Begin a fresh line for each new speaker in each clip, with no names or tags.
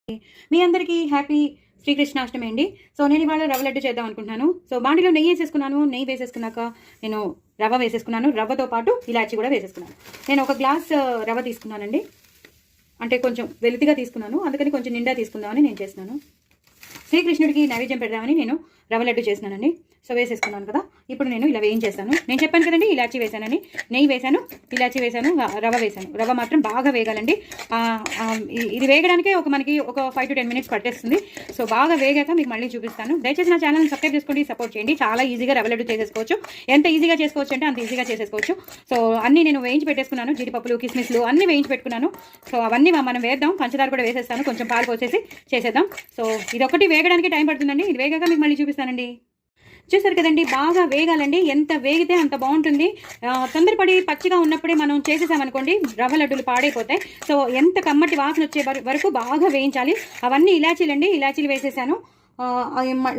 మీ అందరికీ హ్యాపీ శ్రీకృష్ణాష్టమి అండి. సో నేను ఇవాళ రవ్వ లడ్డు చేద్దాం అనుకుంటున్నాను. సో బాండిలో నెయ్యి వేసేసుకున్నాను. నెయ్యి వేసేసుకున్నాక నేను రవ్వ వేసేసుకున్నాను. రవ్వతో పాటు ఇలాచి కూడా వేసేసుకున్నాను. నేను ఒక గ్లాస్ రవ్వ తీసుకున్నానండి. అంటే కొంచెం వెలితిగా తీసుకున్నాను, అందుకని కొంచెం నిండా తీసుకుందామని నేను చేస్తున్నాను. శ్రీకృష్ణుడికి నైవేద్యం పెడదామని నేను రవ్వ లడ్డు చేస్తున్నానండి. సో వేసేసుకున్నాను కదా. ఇప్పుడు నేను ఇలా వేయించేస్తాను. నేను చెప్పాను కదండి ఇలాచి వేసానని. నెయ్యి వేసాను, ఇలాచి వేసాను, రవ్వ వేసాను. రవ్వ మాత్రం బాగా వేగాలండి. ఇది వేగడానికే మనకి ఒక 5 to 10 minutes పట్టేస్తుంది. సో బాగా వేగాక మీకు మళ్ళీ చూపిస్తాను. దయచేసి నా ఛానల్ని సబ్స్క్రైబ్ చేసుకోండి, సపోర్ట్ చేయండి. చాలా ఈజీగా రవ్వ లడ్డు చేసేసుకోవచ్చు. ఎంత ఈజీగా చేసుకోవచ్చు అంటే అంత ఈజీగా చేసేసుకోవచ్చు. సో అన్నీ నేను వేయించి పెట్టేసుకున్నాను. జీడిపప్పులు, కిస్మిస్లు అన్నీ వేయించి పెట్టుకున్నాను. సో అవన్నీ మనం వేద్దాం. పంచదార కూడా వేసేస్తాను, కొంచెం పాలు పోసేసి చేసేద్దాం. సో ఇదొకటి వేగడానికి టైం పడుతుందండి. ఇది వేగాక మీకు మళ్ళీ చూపిస్తానండి. చూసారు కదండి, బాగా వేగాలండి. ఎంత వేగితే అంత బాగుంటుంది. తొందరపడి పచ్చిగా ఉన్నప్పుడే మనం చేసేసామనుకోండి రవ్వ లడ్డూలు పాడైపోతాయి. సో ఎంత కమ్మటి వాసన వచ్చే వరకు బాగా వేయించాలి. అవన్నీ ఇలాచీలండి, ఇలాచీలు వేసేసాను.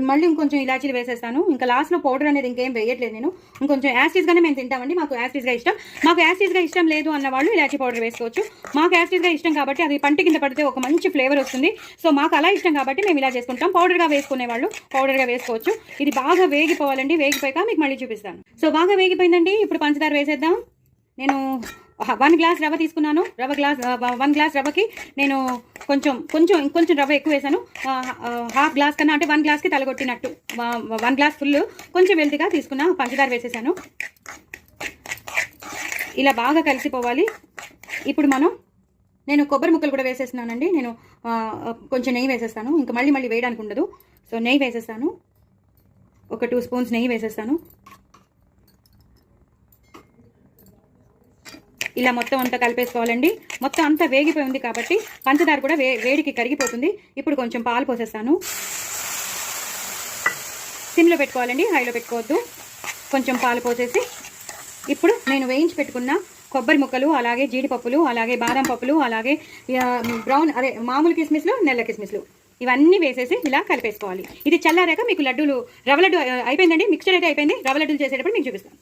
మళ్ళీ ఇంకొంచెం ఇలాచీలు వేసేస్తాను. ఇంకా లాస్ట్లో పౌడర్ అనేది ఇంకేం వేయట్లేదు నేను. ఇంకొంచెం యాసిడ్గానే మేము తింటామండి. మాకు యాసిడ్గా ఇష్టం. మాకు యాసిడ్గా ఇష్టం లేదు అన్న వాళ్ళు ఇలాచీ పౌడర్ వేసుకోవచ్చు. మాకు యాసిడ్గా ఇష్టం కాబట్టి అది పంటి కింద పడితే ఒక మంచి ఫ్లేవర్ వస్తుంది. సో మాకు అలా ఇష్టం కాబట్టి మేము ఇలా చేసుకుంటాం. పౌడర్గా వేసుకునే వాళ్ళు పౌడర్గా వేసుకోవచ్చు. ఇది బాగా వేగిపోవాలండి. వేగిపోయాక మీకు మళ్ళీ చూపిస్తాను. సో బాగా వేగిపోయిందండి. ఇప్పుడు పంచదార వేసేద్దాం. నేను 1 గ్లాస్ రవ్వ తీసుకున్నాను. 1 గ్లాస్ రవ్వకి నేను కొంచెం రవ్వ ఎక్కువ వేసాను. హాఫ్ గ్లాస్ కన్నా, అంటే 1 గ్లాస్కి తలగొట్టినట్టు 1 గ్లాస్ ఫుల్ కొంచెం వెల్తిగా తీసుకున్నా. పంచదార వేసేసాను. ఇలా బాగా కలిసిపోవాలి. ఇప్పుడు నేను కొబ్బరి ముక్కలు కూడా వేసేస్తున్నానండి. నేను కొంచెం నెయ్యి వేసేస్తాను. ఇంకా మళ్ళీ వేయడానికి ఉండదు. సో నెయ్యి వేసేస్తాను. ఒక 2 స్పూన్స్ నెయ్యి వేసేస్తాను. ఇలా మొత్తం అంతా కలిపేసుకోవాలండి. మొత్తం అంతా వేగిపోయింది కాబట్టి పంచదార కూడా వేడికి కరిగిపోతుంది. ఇప్పుడు కొంచెం పాలు పోసేస్తాను. సిమ్లో పెట్టుకోవాలండి, హైలో పెట్టుకోవద్దు. కొంచెం పాలు పోసేసి ఇప్పుడు నేను వేయించి పెట్టుకున్న కొబ్బరి ముక్కలు, అలాగే జీడిపప్పులు, అలాగే బాదం పప్పులు, అలాగే మామూలు కిస్మిస్లు, నల్ల కిస్మిస్లు ఇవన్నీ వేసేసి ఇలా కలిపేసుకోవాలి. ఇది చల్లారాక మీకు రవ్వ లడ్డు అయిపోయిందండి. మిక్స్చర్ అయితే అయిపోయింది. రవ్వ లడ్డులు చేసేటప్పుడు మీకు చూపిస్తాను.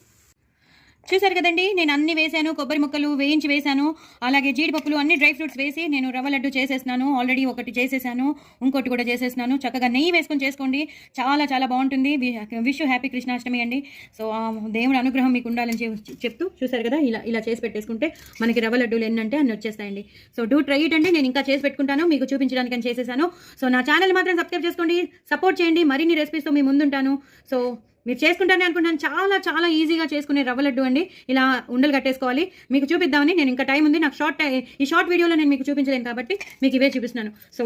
చూసారు కదండి, నేను అన్ని వేసాను. కొబ్బరి ముక్కలు వేయించి వేసాను, అలాగే జీడిపప్పులు, అన్ని డ్రై ఫ్రూట్స్ వేసి నేను రవ్వ లడ్డు చేసేస్తున్నాను. ఆల్రెడీ ఒకటి చేసేసాను, ఇంకోటి కూడా చేసేస్తున్నాను. చక్కగా నెయ్యి వేసుకొని చేసుకోండి. చాలా చాలా బాగుంటుంది. విష్ హ్యాపీ కృష్ణాష్టమి అండి. సో దేవుడి అనుగ్రహం మీకు ఉండాలని చెప్తూ చూసారు కదా, ఇలా చేసి పెట్టేసుకుంటే మనకి రవ్వ లడ్డూలు ఎన్నంటే అన్ని వచ్చేస్తాయండి. సో డూ ట్రై ఇట్ అండి. నేను ఇంకా చేసి పెట్టుకుంటాను, మీకు చూపించడానికి అని చేసేసాను. సో నా ఛానల్ మాత్రం సబ్స్క్రైబ్ చేసుకోండి, సపోర్ట్ చేయండి. మరిన్ని రెసిపీస్తో మీ ముందుంటాను. సో మీరు చేసుకుంటానే అనుకుంటాను. చాలా చాలా ఈజీగా చేసుకునే రవ్వ లడ్డు అండి. ఇలా ఉండలు కట్టేసుకోవాలి. మీకు చూపిద్దామని నేను ఇంకా టైం ఉంది నాకు. ఈ షార్ట్ వీడియోలో నేను మీకు చూపించలేను కాబట్టి మీకు ఇవే చూపిస్తున్నాను. సో